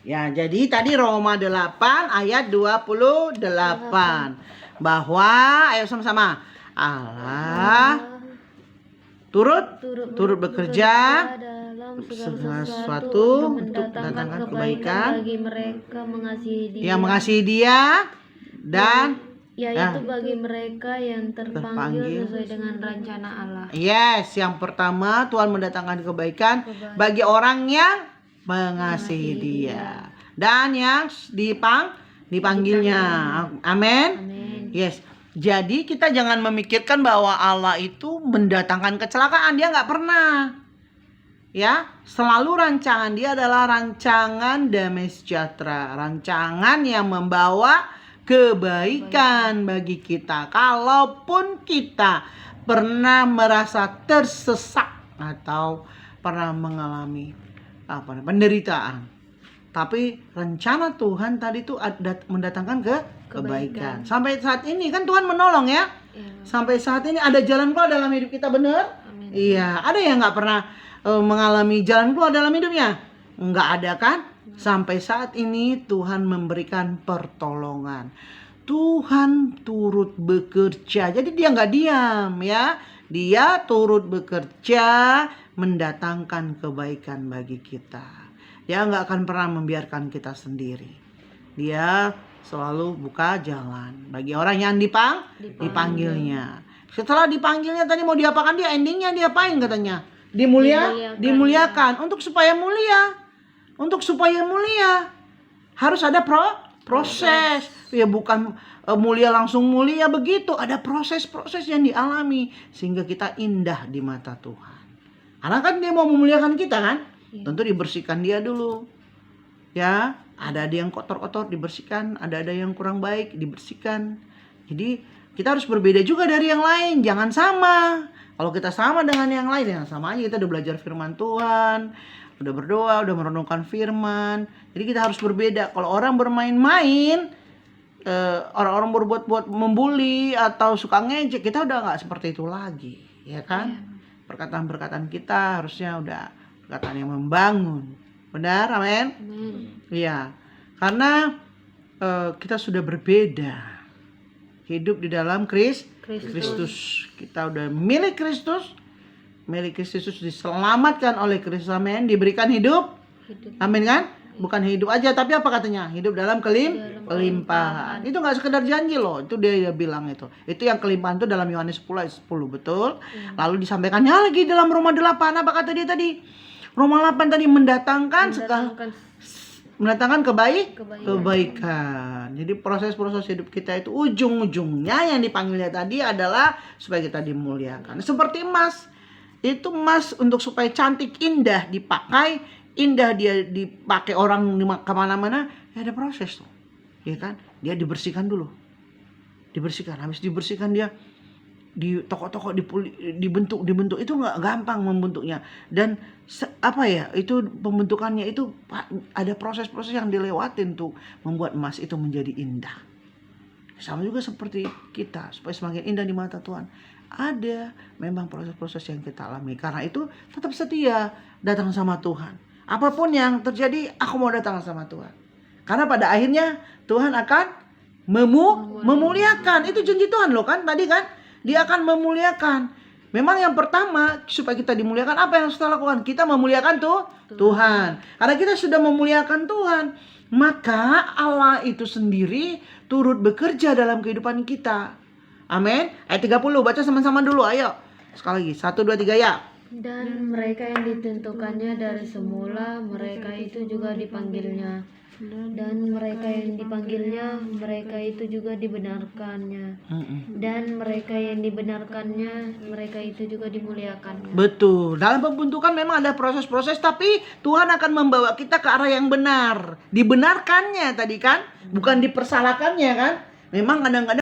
Ya, jadi tadi Roma 8 ayat 28. Bahwa, ayo sama-sama. Allah turut bekerja dalam segala segala sesuatu sesuatu untuk mendatangkan kebaikan bagi mereka yang mengasihi Dia dan yaitu bagi mereka yang terpanggil sesuai dengan rencana Allah. Yes, yang pertama Tuhan mendatangkan kebaikan bagi orang yang mengasihi Dia dan yang dipanggilnya. Amin. Yes. Jadi kita jangan memikirkan bahwa Allah itu mendatangkan kecelakaan. Dia nggak pernah. Ya, selalu rancangan Dia adalah rancangan damai sejahtera, rancangan yang membawa kebaikan bagi kita. Kalaupun kita pernah merasa tersesat atau pernah mengalami penderitaan, tapi rencana Tuhan tadi itu mendatangkan kebaikan. Sampai saat ini kan Tuhan menolong ya. Sampai saat ini ada jalan keluar dalam hidup kita, benar? Iya, ada yang nggak pernah mengalami jalan keluar dalam hidupnya? Nggak ada kan? Sampai saat ini Tuhan memberikan pertolongan. Tuhan turut bekerja. Jadi Dia nggak diam ya. Dia turut bekerja mendatangkan kebaikan bagi kita. Dia nggak akan pernah membiarkan kita sendiri. Dia selalu buka jalan bagi orang yang dipanggilnya. Setelah dipanggilnya tadi mau diapakan dia? Endingnya diapain katanya? Dimuliakan. Untuk supaya mulia. Untuk supaya mulia harus ada proses. Ya bukan mulia langsung mulia begitu. Ada proses-proses yang dialami sehingga kita indah di mata Tuhan. Karena kan Dia mau memuliakan kita kan? Tentu dibersihkan Dia dulu. Ya, ada yang kotor-kotor dibersihkan, ada yang kurang baik dibersihkan. Jadi kita harus berbeda juga dari yang lain, jangan sama. Kalau kita sama dengan yang lain, ya sama aja kita udah belajar firman Tuhan, udah berdoa, udah merenungkan firman. Jadi kita harus berbeda. Kalau orang bermain-main, orang-orang berbuat membuli atau suka ngejek, kita udah nggak seperti itu lagi, ya kan? Perkataan-perkataan kita harusnya udah perkataan yang membangun. Benar, amin? Iya, karena kita sudah berbeda. Hidup di dalam Kristus. Kita udah milik Kristus. Milik Kristus diselamatkan oleh Kristus, amin. Diberikan hidup. Amin kan? Bukan hidup aja, tapi apa katanya? Hidup dalam kelimpahan. Itu gak sekedar janji loh. Itu dia bilang itu. Itu yang kelimpahan itu dalam Yohanes 10 betul. Lalu disampaikannya lagi dalam Roma 8. Apa kata dia tadi? Roma 8 tadi mendatangkan kebaikan. Jadi proses-proses hidup kita itu ujung-ujungnya yang dipanggilnya tadi adalah supaya kita dimuliakan. Seperti emas. Itu emas untuk supaya cantik, indah dipakai, indah dia dipakai orang kemana-mana, ya ada proses tuh. Ya kan? Dia dibersihkan dulu. Dibersihkan. Habis dibersihkan dia di toko-toko dibentuk itu nggak gampang membentuknya, dan itu pembentukannya itu ada proses-proses yang dilewatin tuh membuat emas itu menjadi indah. Sama juga seperti kita, supaya semakin indah di mata Tuhan ada memang proses-proses yang kita alami. Karena itu tetap setia datang sama Tuhan. Apapun yang terjadi, aku mau datang sama Tuhan, karena pada akhirnya Tuhan akan memuliakan. Itu janji Tuhan loh kan tadi kan. Dia akan memuliakan. Memang yang pertama supaya kita dimuliakan, apa yang harus kita lakukan? Kita memuliakan Tuhan. Karena kita sudah memuliakan Tuhan, maka Allah itu sendiri turut bekerja dalam kehidupan kita. Amin. Ayat 30 baca sama-sama dulu, ayo. Sekali lagi, 1, 2, 3 ya. Dan mereka yang ditentukannya dari semula, mereka itu juga dipanggilnya. Dan mereka yang dipanggilnya, mereka itu juga dibenarkannya. Dan mereka yang dibenarkannya, mereka itu juga dimuliakannya. Betul. Dalam pembentukan memang ada proses-proses, tapi Tuhan akan membawa kita ke arah yang benar. Dibenarkannya tadi kan, bukan dipersalahkannya kan. Memang kadang-kadang